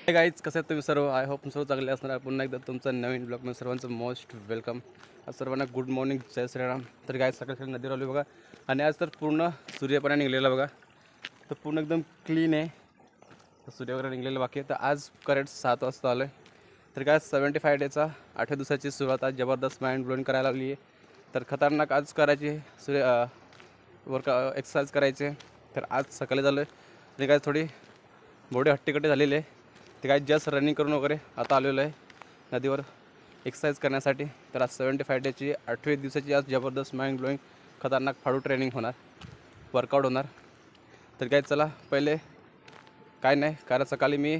हे गाईज कसं आहे तुम्ही सर्व. आय होप सर्व चांगले असणार आहे. पुन्हा एकदा तुमचं नवीन ब्लॉगमध्ये सर्वांचं मोस्ट वेलकम. सर्वांना गुड मॉर्निंग, जय श्रीराम. तर गाईज सकाळी नदीवर आलो बघा. आणि आज तर पूर्ण सूर्यपणा निघलेला बघा. तर पूर्ण एकदम क्लीन आहे. तर सूर्य वगैरे निघलेलं बाकी आहे. तर आज करेक्ट 7 वाजता आलो आहे. तर काय 75 डेचा 8व्या दिवसाची सुरुवात आज जबरदस्त माइंड ब्लोइंग करायला लागली आहे. तर खतरनाक आज करायची एक्सरसाइज करायचे. तर आज सकाळी झालं आहे आणि काय थोडी बॉडी हट्टीकट्टी झालेली आहे. ते काय जस्ट रनिंग करून वगैरे आता आलेलं आहे नदीवर एक्सरसाइज करण्यासाठी. तर आज 75 डेची 8व्या दिवसाची आज जबरदस्त माइंड ब्लोइंग खतरनाक फाडू ट्रेनिंग होणार, वर्कआउट होणार. तर काय चला पहिले काय नाही कारण सकाळी मी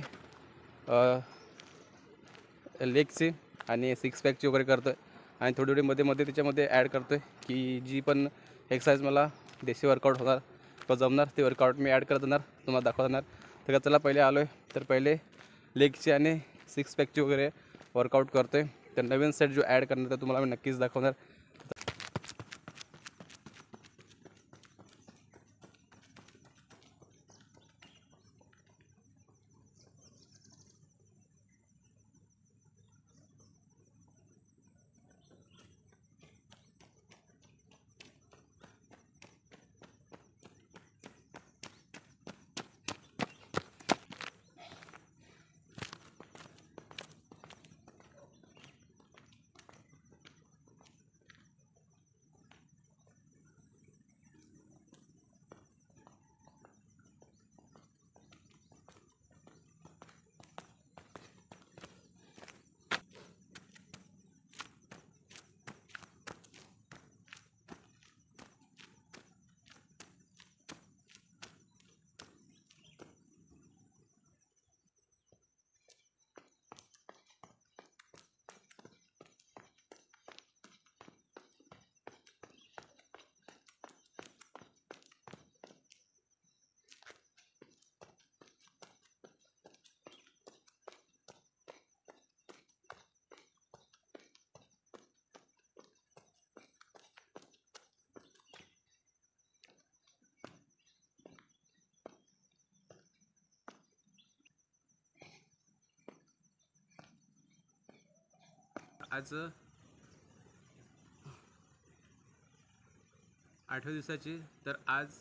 लेगची आणि सिक्स पॅकची वगैरे करतो आहे आणि थोडी थोडी मध्ये त्याच्यामध्ये ॲड करतो आहे की जी पण एक्सरसाइज मला देशी वर्कआउट होणार किंवा जमणार ते वर्कआउट मी ॲड करत जाणार, तुम्हाला दाखवणार. तर का चला पहिले आलो आहे तर पहिले लेगची आणि सिक्स पॅकची वगैरे वर्कआउट करतो आहे. तर नवीन सेट जो ॲड करणार तर तुम्हाला मी नक्कीच दाखवणार. आज 8व्या दिवसाची तर आज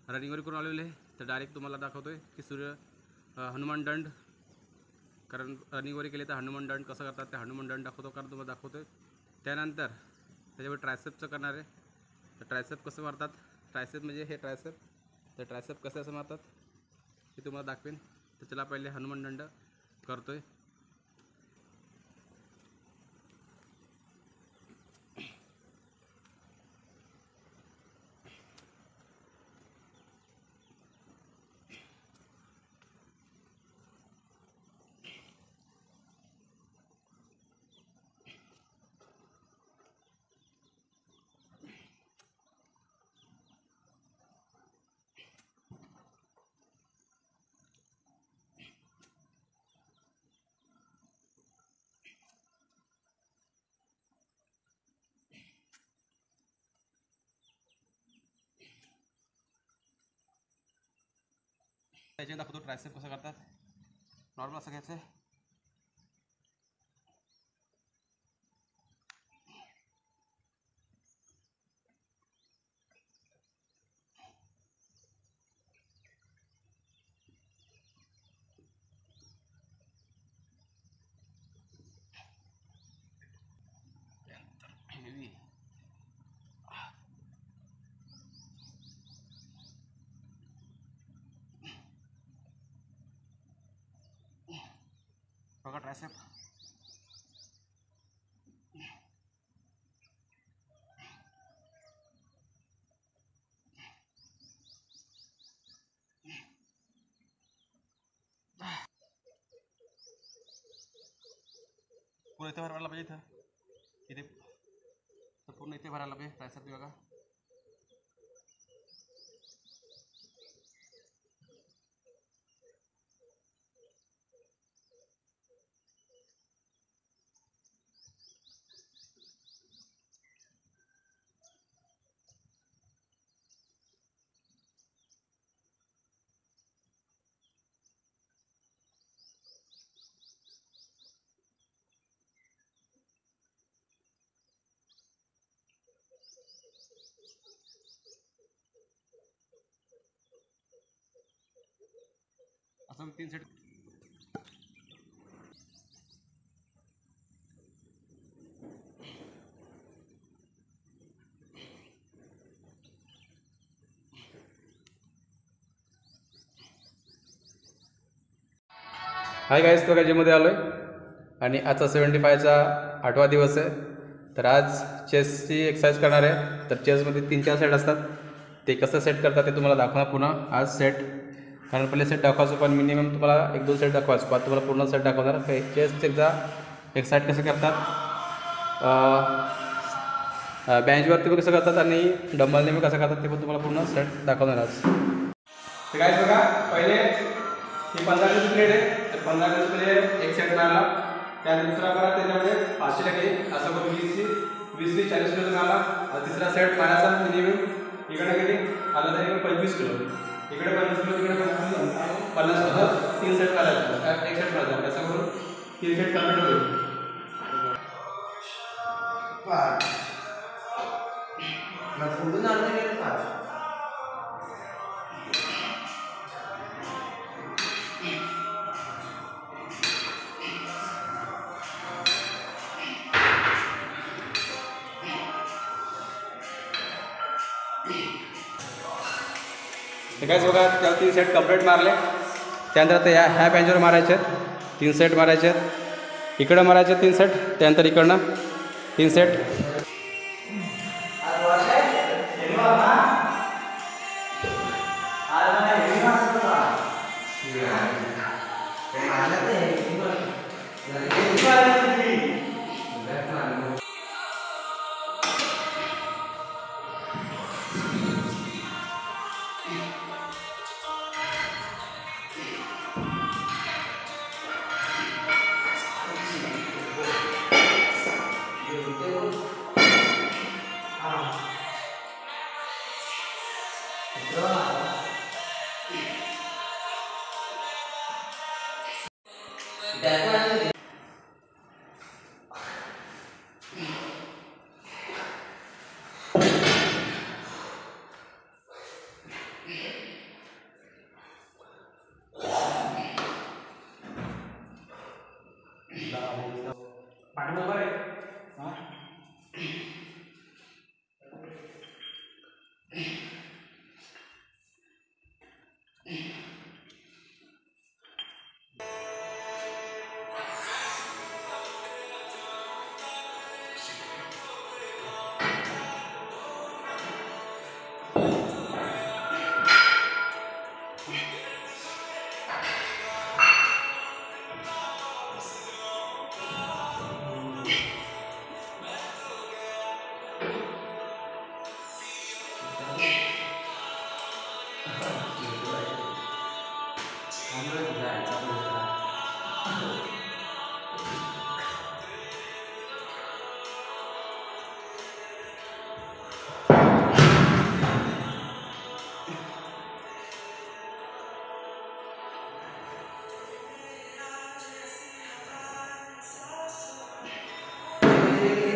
रनिंगवर करून आलेले आहे. तर डायरेक्ट तुम्हाला दाखवतो आहे की हनुमान दंड, कारण रनिंगवर केले तर हनुमान दंड कसं करतात ते हनुमान दंड दाखवतो, कारण तुम्हाला दाखवतो आहे. त्यानंतर त्याच्यावर ट्रायसेपचं करणार आहे. तर ट्रायसेप कसं मारतात, ट्रायसेप म्हणजे हे ट्रायसेप, तर ट्रायसेप कसं असं मारतात हे तुम्हाला दाखवेन. तर चला पहिले हनुमान दंड करतो आहे. त्याच्याने दाखवतो ट्रायसेप कसं करतात. नॉर्मल असं घ्यायचं आहे. हेवी बघा ट्रायसेप. पूर्ण इथे भरायला पाहिजे, इथे तर पूर्ण इथे भरायला पाहिजे ट्रायसेप बघा. असं 3 सेट. हाय गाईज, तो जिममध्ये आलो आहे आणि आजचा 75चा 8वा दिवस आहे. तर आज चेसची एक्सरसाइज करणार आहे. तर चेसमध्ये 3-4 सेट असतात. ते कसं सेट करतात ते तुम्हाला दाखवणार पुन्हा आज सेट. कारण पहिले सेट दाखवायचो, पण मिनिमम तुम्हाला 1-2 सेट दाखवायचो. आता तुम्हाला पूर्ण सेट दाखवणार. चेसचे एकदा एक्सरसाइज कसं करतात, बेंचवरती पण कसं करतात आणि डंबलने पण कसं करतात ते पण तुम्हाला पूर्ण सेट दाखवणार आज. तर काय बघा, पहिले ही 15 मिनिट प्लेट आहे. तर 15 मिनिट प्लेट एक सेट मारला, त्यानंतर दुसरा करा त्याच्यामध्ये 500 टक्के असं करून 20 40 किलो मारला. तिसरा सेट मारायचा मिनिमम इकडे किती आलं तरी 25 किलो, इकडे 25 किलो, इकडे 50 किलो, 3 सेट मारायचा. एक सेट मारायचा असं करून 3 सेट कंप्लीट होईल. तर काय बघा, त्याला 3 सेट कंप्लीट मारले. त्यानंतर ते ह्या बेंचवर मारायचे 3 सेट मारायचे, इकडं मारायचे 3 सेट, त्यानंतर इकडनं 3 सेट.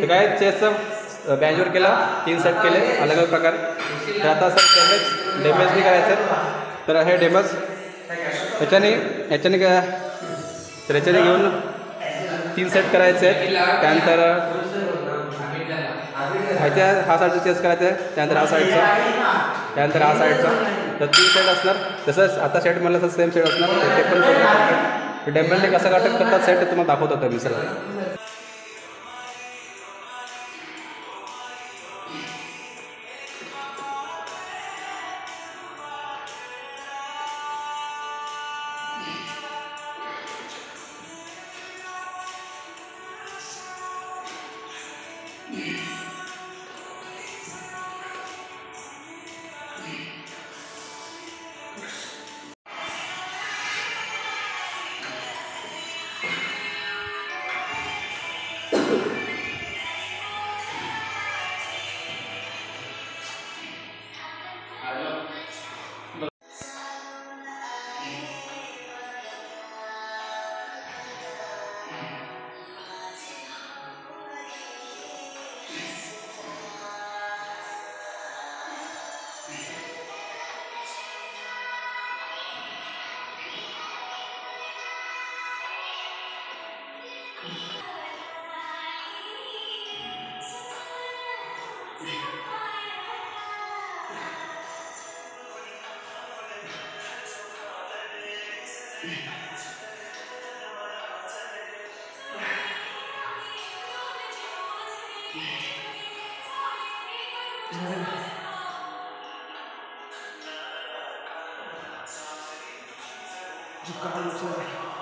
तर काय चेसचं बेंचवर केला, 3 सेट केले अलग अलग प्रकार. तर आता सर डेमेजनी करायचं. तर हे डेमेज ह्याच्याने तर ह्याच्याने घेऊन 3 सेट करायचे आहेत. त्यानंतर ह्याच्या हा साईडचं चेस करायचं आहे, त्यानंतर हा साईडचं, त्यानंतर हा साईडचं. तर 3 सेट असणार. तसंच आता सेट म्हणलं तर सेम सेट असणार. ते पण डेमेजने कसं अटक करतात सेट तुम्हाला दाखवत होतं मी सर. Giocare